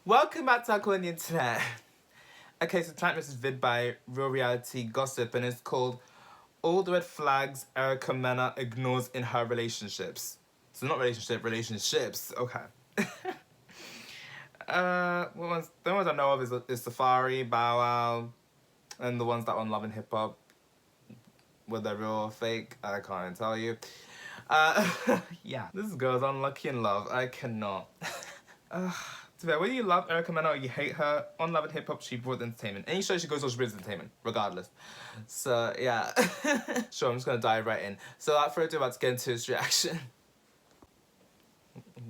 Welcome back to Uncle on the Internet. Okay, so tonight this is vid by Real Reality Gossip and it's called All the Red Flags Erica Mena Ignores in Her Relationships. So not relationships. Okay. The ones I know of is Safari, Bow Wow, and the ones that are on Love and Hip Hop. Whether they're real or fake, I can't even tell you. Yeah. This girl's unlucky in love. I cannot. To be fair, whether you love Erica Mena or you hate her, on Love and Hip Hop, she brought entertainment. Any show she goes on, she brings entertainment, regardless. So, yeah. Sure, I'm just gonna dive right in. So, without further ado, about to get into his reaction.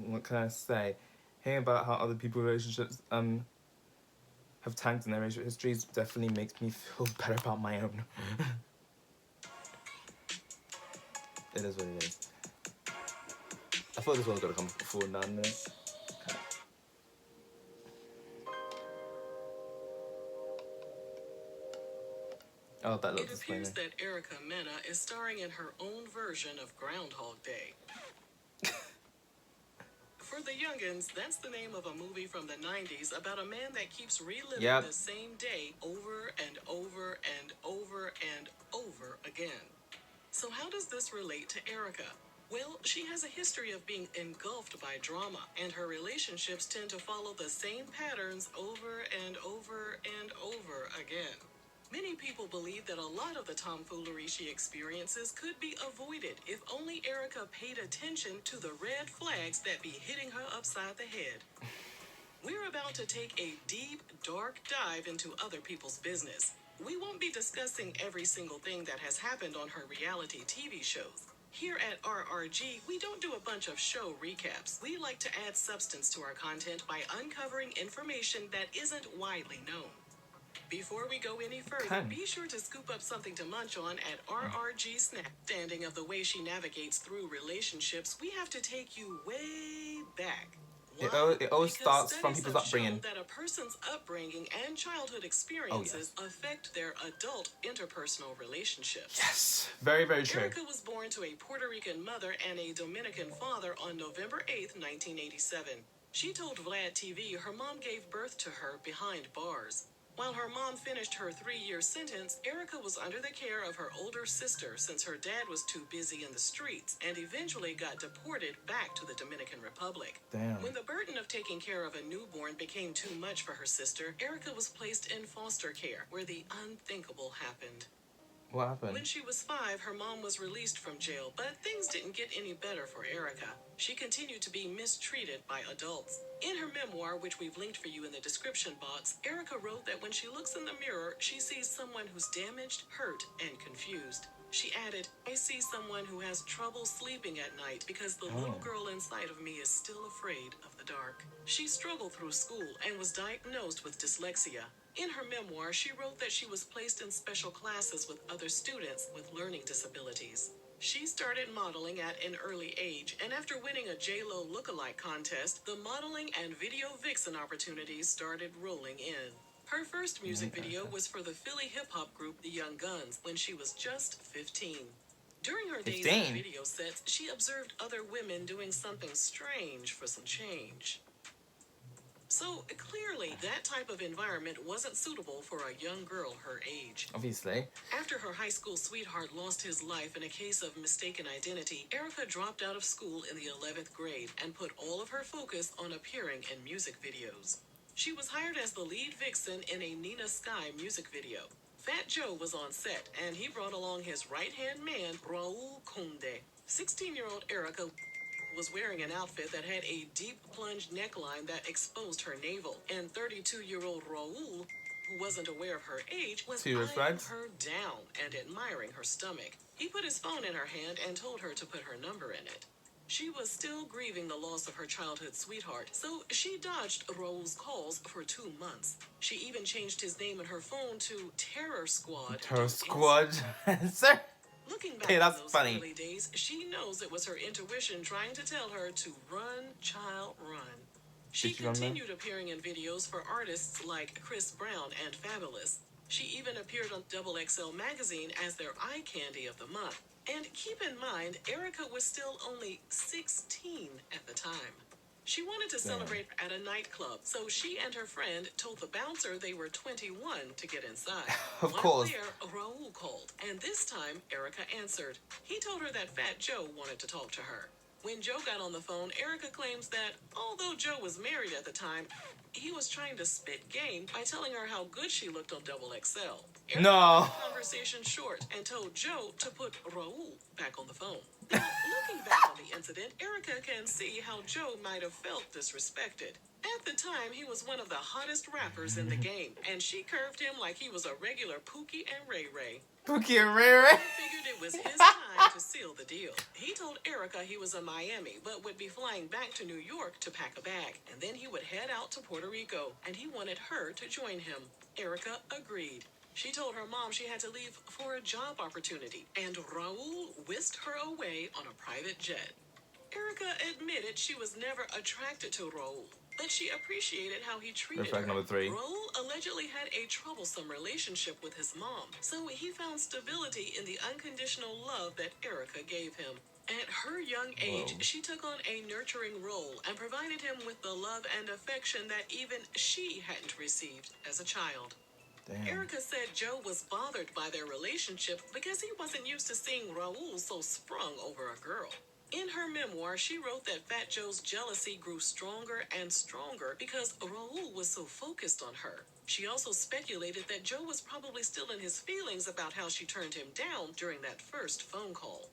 What can I say? Hearing about how other people's relationships, have tanked in their relationship histories definitely makes me feel better about my own. It is what it is. I thought this one was gonna come before 9 minutes. Oh, that looks It appears that Erica Mena is starring in her own version of Groundhog Day. For the youngins, that's the name of a movie from the 90s about a man that keeps reliving the same day over and over and over and over again. So how does this relate to Erica? Well, she has a history of being engulfed by drama, and her relationships tend to follow the same patterns over and over and over again. Many people believe that a lot of the tomfoolery she experiences could be avoided if only Erica paid attention to the red flags that be hitting her upside the head. We're about to take a deep, dark dive into other people's business. We won't be discussing every single thing that has happened on her reality TV shows. Here at RRG, we don't do a bunch of show recaps. We like to add substance to our content by uncovering information that isn't widely known. Before we go any further, be sure to scoop up something to munch on at RRG Snack. Standing of the way she navigates through relationships, we have to take you way back. It always starts from people's upbringing. That a person's upbringing and childhood experiences affect their adult interpersonal relationships. Yes, very, very true. Erica was born to a Puerto Rican mother and a Dominican father on November 8th, 1987. She told Vlad TV her mom gave birth to her behind bars. While her mom finished her 3-year sentence, Erica was under the care of her older sister since her dad was too busy in the streets and eventually got deported back to the Dominican Republic. Damn. When the burden of taking care of a newborn became too much for her sister, Erica was placed in foster care, where the unthinkable happened. What happened? When she was 5, her mom was released from jail, but things didn't get any better for Erica. She continued to be mistreated by adults. In her memoir, which we've linked for you in the description box, Erica wrote that when she looks in the mirror, she sees someone who's damaged, hurt, and confused. She added, "I see someone who has trouble sleeping at night because the little girl inside of me is still afraid of the dark." She struggled through school and was diagnosed with dyslexia. In her memoir, she wrote that she was placed in special classes with other students with learning disabilities. She started modeling at an early age, and after winning a J-Lo lookalike contest, the modeling and video vixen opportunities started rolling in. Her first music video was for the Philly hip-hop group The Young Guns when she was just 15. During her days in video sets, she observed other women doing something strange for some change. So, clearly, that type of environment wasn't suitable for a young girl her age. Obviously. After her high school sweetheart lost his life in a case of mistaken identity, Erica dropped out of school in the 11th grade and put all of her focus on appearing in music videos. She was hired as the lead vixen in a Nina Sky music video. Fat Joe was on set, and he brought along his right-hand man, Raul Conde. 16-year-old Erica was wearing an outfit that had a deep plunge neckline that exposed her navel, and 32-year-old Raul, who wasn't aware of her age, was eyeing her down and admiring her stomach. He put his phone in her hand and told her to put her number in it. She was still grieving the loss of her childhood sweetheart, so she dodged Raul's calls for 2 months. She even changed his name in her phone to Terror Squad. Terror Squad? Sir? Looking back on those early days, she knows it was her intuition trying to tell her to run, child, run. She continued appearing in videos for artists like Chris Brown and Fabulous. She even appeared on XXL magazine as their eye candy of the month. And keep in mind, Erica was still only 16 at the time. She wanted to Damn. celebrate at a nightclub, so she and her friend told the bouncer they were 21 to get inside. Of While course. there, Raul called, and this time Erica answered. He told her that Fat Joe wanted to talk to her. When Joe got on the phone, Erica claims that although Joe was married at the time, he was trying to spit game by telling her how good she looked on Double XL. Erica No. cut the conversation short and told Joe to put Raul back on the phone. Now, looking back on the incident, Erica can see how Joe might have felt disrespected. At the time, he was one of the hottest rappers in the game, and she curved him like he was a regular Pookie and Ray Ray. Pookie and Ray Ray. He figured it was his time to seal the deal. He told Erica he was in Miami, but would be flying back to New York to pack a bag, and then he would head out to Puerto Rico, and he wanted her to join him. Erica agreed. She told her mom she had to leave for a job opportunity, and Raul whisked her away on a private jet. Erica admitted she was never attracted to Raul, but she appreciated how he treated Fact her. number 3. Raul allegedly had a troublesome relationship with his mom, so he found stability in the unconditional love that Erica gave him. At her young age, she took on a nurturing role and provided him with the love and affection that even she hadn't received as a child. Damn. Erica said Joe was bothered by their relationship because he wasn't used to seeing Raul so sprung over a girl. In her memoir, she wrote that Fat Joe's jealousy grew stronger and stronger because Raul was so focused on her. She also speculated that Joe was probably still in his feelings about how she turned him down during that first phone call.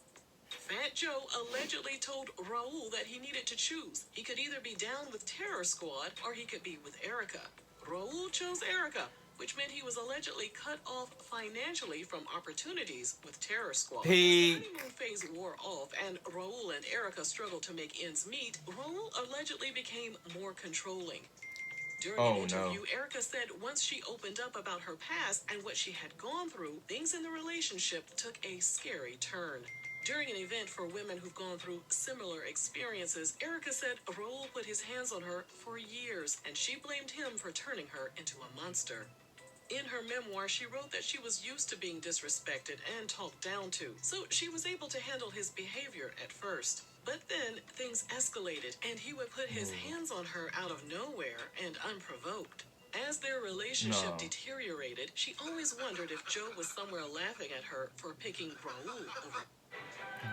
Fat Joe allegedly told Raul that he needed to choose. He could either be down with Terror Squad or he could be with Erica. Raul chose Erica, which meant he was allegedly cut off financially from opportunities with Terror Squad. As the honeymoon phase wore off and Raul and Erica struggled to make ends meet, Raul allegedly became more controlling. During an interview, Erica said once she opened up about her past and what she had gone through, things in the relationship took a scary turn. During an event for women who've gone through similar experiences, Erica said Raul put his hands on her for years, and she blamed him for turning her into a monster. In her memoir, she wrote that she was used to being disrespected and talked down to, so she was able to handle his behavior at first. But then things escalated, and he would put his hands on her out of nowhere and unprovoked. As their relationship deteriorated, she always wondered if Joe was somewhere laughing at her for picking Raul over.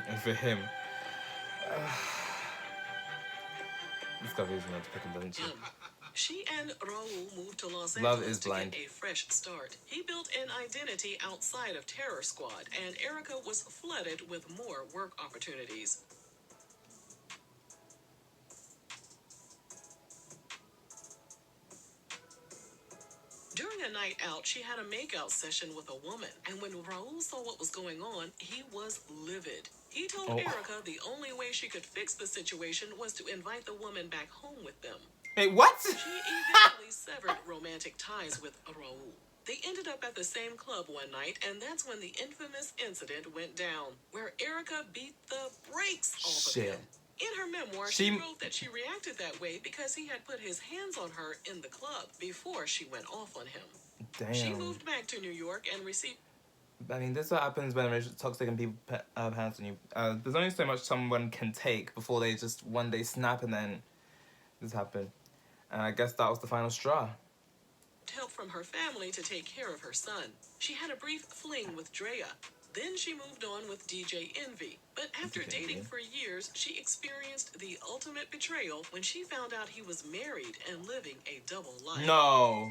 And for him, this guy really wants to pick him, doesn't she? She and Raul moved to Los Love Angeles is to blind. get a fresh start. He built an identity outside of Terror Squad, and Erica was flooded with more work opportunities. During a night out, she had a makeout session with a woman, and when Raul saw what was going on, he was livid. He told Erica the only way she could fix the situation was to invite the woman back home with them. Hey, what? She eventually severed romantic ties with Raul. They ended up at the same club one night, and that's when the infamous incident went down, where Erica beat the brakes off of him. In her memoir, she wrote that she reacted that way because he had put his hands on her in the club before she went off on him. Damn. She moved back to New York and received... I mean, this is what happens when a relationship's toxic and people have hands on you. There's only so much someone can take before they just one day snap and then this happened. And I guess that was the final straw. Help from her family to take care of her son. She had a brief fling with Drea. Then she moved on with DJ Envy. But after dating for years, she experienced the ultimate betrayal when she found out he was married and living a double life. No.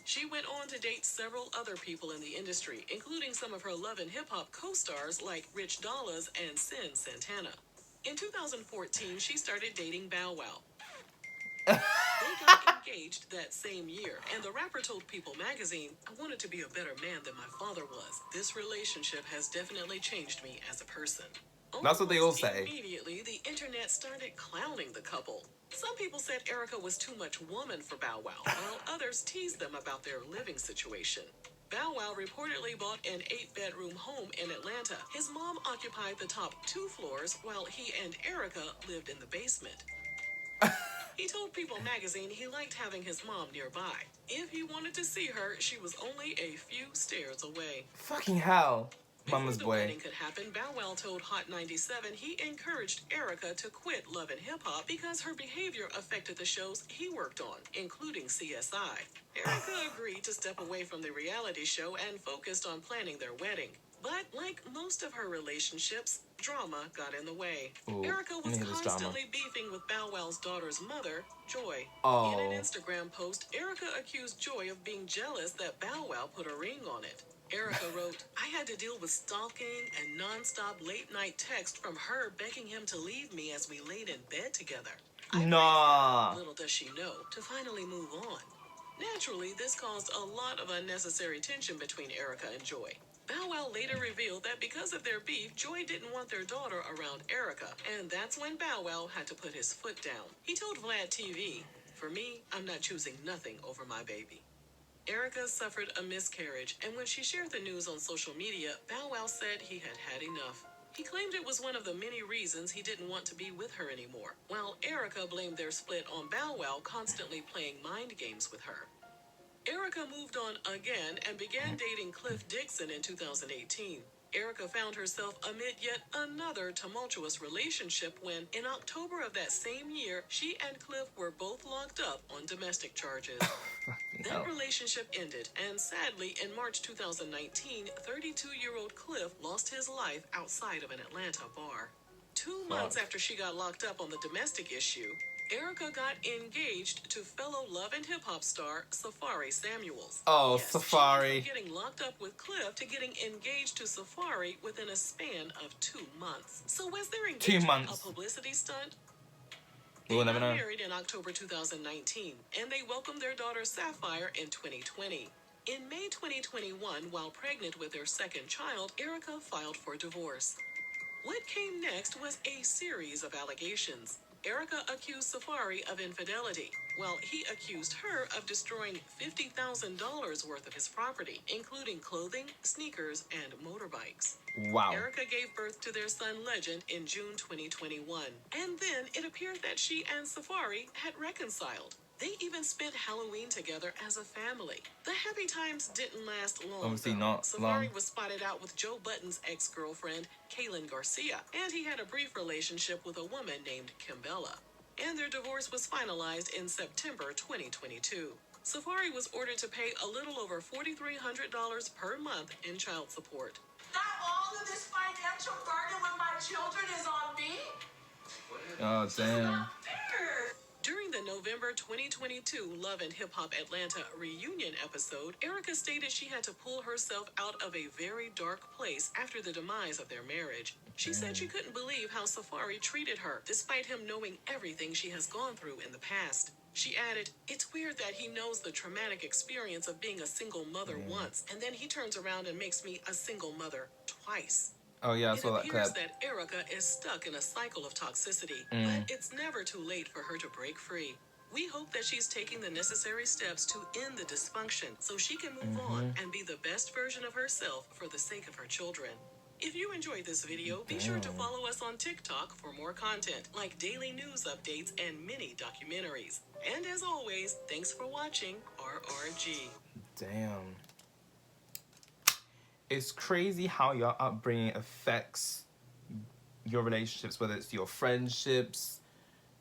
She went on to date several other people in the industry, including some of her Love and Hip Hop co-stars like Rich Dollaz and Sin Santana. In 2014, she started dating Bow Wow. They got engaged that same year, and the rapper told People magazine, "I wanted to be a better man than my father was. This relationship has definitely changed me as a person." That's what they all say. Immediately, the internet started clowning the couple. Some people said Erica was too much woman for Bow Wow, while others teased them about their living situation. Bow Wow reportedly bought an 8-bedroom home in Atlanta. His mom occupied the top 2 floors, while he and Erica lived in the basement. He told People magazine he liked having his mom nearby. If he wanted to see her, she was only a few stairs away. Fucking hell. Before Mama's the boy. wedding could happen, Bow Wow told Hot 97 he encouraged Erica to quit Love and Hip Hop because her behavior affected the shows he worked on, including CSI. Erica agreed to step away from the reality show and focused on planning their wedding. But like most of her relationships, drama got in the way. Ooh, Erica let was me hear this drama. constantly beefing with Bow Wow's daughter's mother, Joy. In an Oh. Instagram post, Erica accused Joy of being jealous that Bow Wow put a ring on it. Erica wrote, I had to deal with stalking and nonstop late night text from her begging him to leave me as we laid in bed together. Nah. Little does she know, to finally move on. Naturally, this caused a lot of unnecessary tension between Erica and Joy. Bow Wow later revealed that because of their beef, Joy didn't want their daughter around Erica, and that's when Bow Wow had to put his foot down. He told Vlad TV, for me, I'm not choosing nothing over my baby. Erica suffered a miscarriage, and when she shared the news on social media, Bow Wow said he had had enough. He claimed it was one of the many reasons he didn't want to be with her anymore, while Erica blamed their split on Bow Wow constantly playing mind games with her. Erica moved on again and began dating Cliff Dixon in 2018. Erica found herself amid yet another tumultuous relationship when, in October of that same year, she and Cliff were both locked up on domestic charges. That relationship ended, and sadly, in March 2019, 32-year-old Cliff lost his life outside of an Atlanta bar. 2 months after she got locked up on the domestic issue, Erica got engaged to fellow Love and Hip Hop star Safari Samuels. Oh, Yes, Safari. she went from getting locked up with Cliff to getting engaged to Safari within a span of 2 months. So was their 2 engagement months. a publicity stunt? We will They never got know. married in October 2019, and they welcomed their daughter Sapphire in 2020. In May 2021, while pregnant with their second child, Erica filed for divorce. What came next was a series of allegations. Erica accused Safari of infidelity, while he accused her of destroying $50,000 worth of his property, including clothing, sneakers, and motorbikes. Wow. Erica gave birth to their son Legend in June 2021, and then it appeared that she and Safari had reconciled. They even spent Halloween together as a family. The happy times didn't last long. Obviously though. not Safari long. was spotted out with Joe Button's ex-girlfriend, Kaylin Garcia, and he had a brief relationship with a woman named Kimbella. And their divorce was finalized in September 2022. Safari was ordered to pay a little over $4,300 per month in child support. Not all of this financial burden when my children is on me? Oh, damn. Not fair. During the November 2022 Love and Hip Hop Atlanta reunion episode, Erica stated she had to pull herself out of a very dark place after the demise of their marriage. She said she couldn't believe how Safari treated her, despite him knowing everything she has gone through in the past. She added, it's weird that he knows the traumatic experience of being a single mother once, and then he turns around and makes me a single mother twice. Oh, yeah, I It saw that appears clip. that Erica is stuck in a cycle of toxicity, but it's never too late for her to break free. We hope that she's taking the necessary steps to end the dysfunction so she can move on and be the best version of herself for the sake of her children. If you enjoyed this video, be sure to follow us on TikTok for more content, like daily news updates and mini documentaries. And as always, thanks for watching RRG. Damn. It's crazy how your upbringing affects your relationships, whether it's your friendships,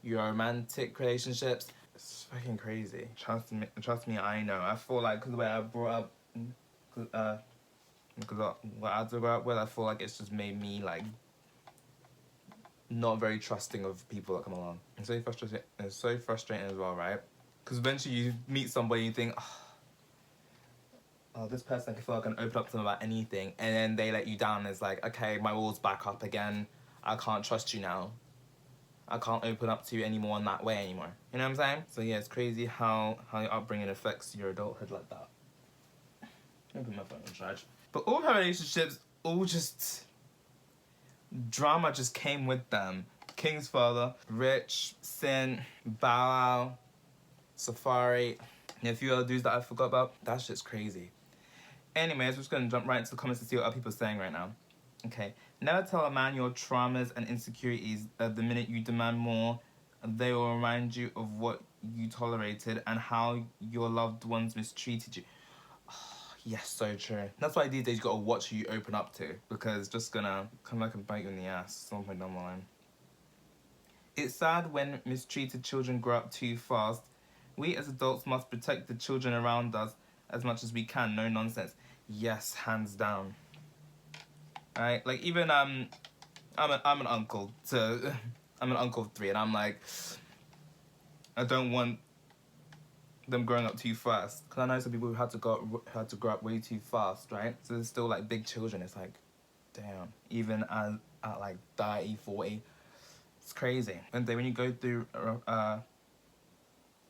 your romantic relationships. It's fucking crazy. Trust me, I know. I feel like because the way I brought up, because what I had to grow up with, I feel like it's just made me like not very trusting of people that come along. It's so frustrating. It's so frustrating as well, right? Because eventually you meet somebody and you think, oh, this person, I feel like I can open up to them about anything, and then they let you down. It's like, okay, my wall's back up again. I can't trust you now. I can't open up to you anymore in that way anymore. You know what I'm saying? So yeah, it's crazy how your upbringing affects your adulthood like that. Let me put my phone on charge. But all her relationships, all just drama just came with them. King's father, Rich, Sin, Bow Wow, Safari, and a few other dudes that I forgot about. That shit's crazy. Anyways, we're just gonna jump right into the comments to see what other people are saying right now. Okay. Never tell a man your traumas and insecurities. The minute you demand more, they will remind you of what you tolerated and how your loved ones mistreated you. Yes, so true. That's why these days you gotta watch who you open up to, because it's just gonna come back and bite you in the ass some point down the line. It's sad when mistreated children grow up too fast. We as adults must protect the children around us as much as we can. No nonsense. Yes, hands down. Right? Like even I'm an uncle to I'm an uncle of 3, and I'm like, I don't want them growing up too fast, because I know some people who had to grow up way too fast, right? So they're still like big children. It's like, damn. Even at like 30, 40, it's crazy. And then when you go through a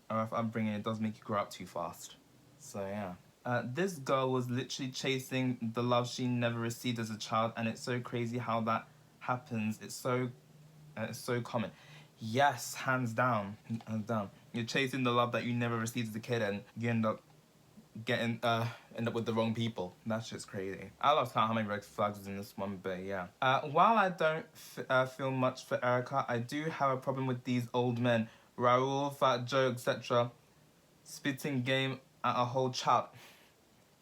rough upbringing, it does make you grow up too fast. So yeah. This girl was literally chasing the love she never received as a child, and it's so crazy how that happens. It's so common. Yes, hands down, hands down. You're chasing the love that you never received as a kid, and you end up with the wrong people. That's just crazy. I lost count how many red flags was in this one, but yeah. While I don't feel much for Erica, I do have a problem with these old men. Raul, Fat Joe, etc. Spitting game at a whole child.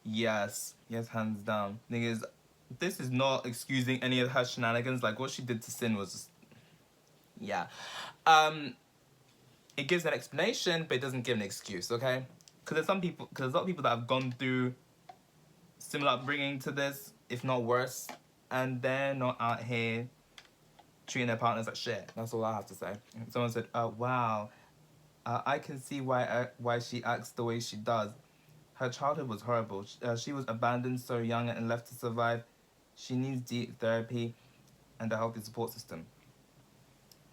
Yes, hands down. Thing is, this is not excusing any of her shenanigans. Like, what she did to Sin was just, yeah. It gives an explanation, but it doesn't give an excuse, okay? Because there's a lot of people that have gone through similar upbringing to this, if not worse, and they're not out here treating their partners like shit. That's all I have to say. Someone said, wow, I can see why she acts the way she does. Her childhood was horrible. She was abandoned so young and left to survive. She needs deep therapy and a healthy support system.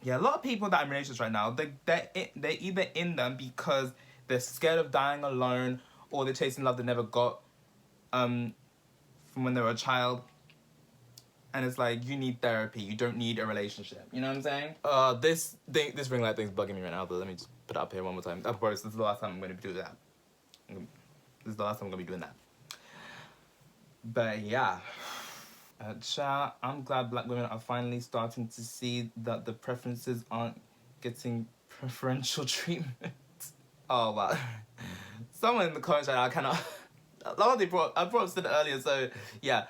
Yeah, a lot of people that are in relationships right now, they're either in them because they're scared of dying alone, or they're chasing love they never got from when they were a child. And it's like, you need therapy. You don't need a relationship. You know what I'm saying? This ring light thing's bugging me right now, but let me just put it up here one more time. Of course, this is the last time I'm going to do that. This is the last time I'm going to be doing that. But yeah. I'm glad black women are finally starting to see that the preferences aren't getting preferential treatment. Oh, wow. Someone in the comments right now, I cannot... I brought up Sin earlier, so yeah.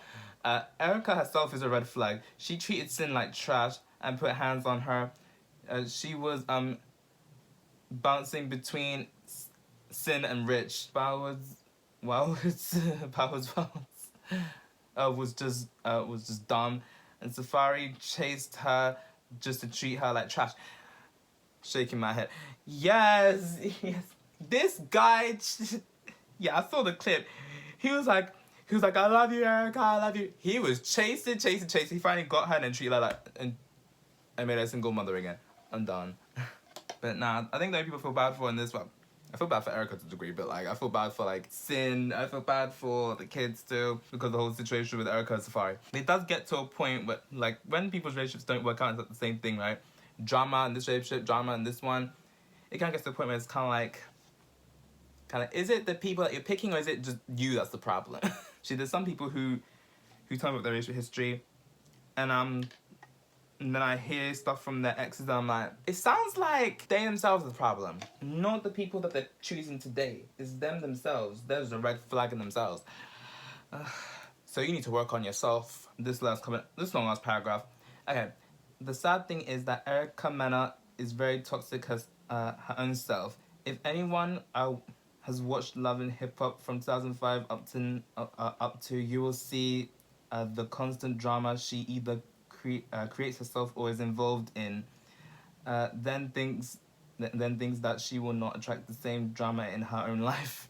Erica herself is a red flag. She treated Sin like trash and put hands on her. She was bouncing between Sin and Rich. Bowers was just dumb, and Safari chased her just to treat her like trash. Shaking my head. Yes. This guy. Yeah, I saw the clip. He was like, I love you, Erica, I love you. He was chasing. He finally got her and then treated her like, and made her a single mother again. I'm done. But nah, I think that people feel bad for in this one. I feel bad for Erica to a degree, but like I feel bad for like Sin. I feel bad for the kids too, because of the whole situation with Erica and Safari. It does get to a point where like when people's relationships don't work out, it's like the same thing, right? Drama in this relationship, drama in this one. It kind of gets to a point where it's kind of is it the people that you're picking, or is it just you that's the problem? See, there's some people who tell me about their relationship history, and then I hear stuff from their exes, and I'm like, it sounds like they themselves are the problem, not the people that they're choosing to date. It's them themselves. There's a red flag in themselves. So you need to work on yourself. This long last paragraph. Okay, the sad thing is that Erica Mena is very toxic as her own self. If anyone has watched Love and Hip Hop from 2005 up to, you will see the constant drama she either creates herself or is involved in. Then thinks that she will not attract the same drama in her own life.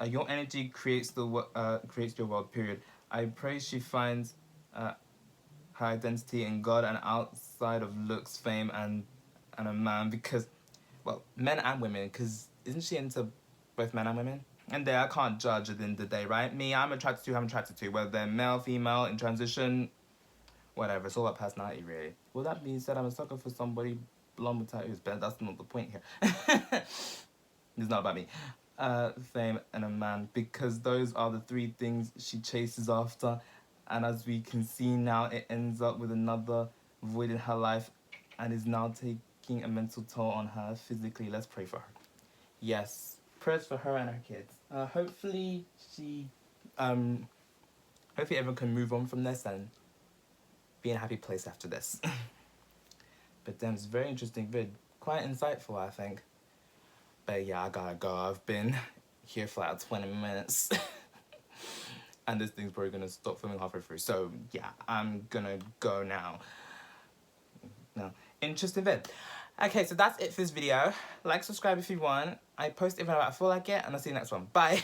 Your energy creates your world. Period. I pray she finds her identity in God and outside of looks, fame, and a man, because, well, men and women, because isn't she into both men and women? And there, I can't judge at the end of the day, right? Me, I'm attracted to, whether they're male, female, in transition, whatever. It's all about personality, really. Well, that being said, I'm a sucker for somebody blonde with tattoos, but that's not the point here. It's not about me. Fame and a man, because those are the 3 things she chases after. And as we can see now, it ends up with another void in her life and is now taking a mental toll on her physically. Let's pray for her. Yes, prayers for her and her kids. Hopefully she Hopefully everyone can move on from this and be in a happy place after this. But damn, it's a very interesting vid. Quite insightful, I think. But yeah, I gotta go. I've been here for like 20 minutes. And this thing's probably gonna stop filming halfway through. So yeah, I'm gonna go now. No, interesting vid. Okay, so that's it for this video. Like, subscribe if you want. I post even if I feel like it, and I'll see you next one. Bye.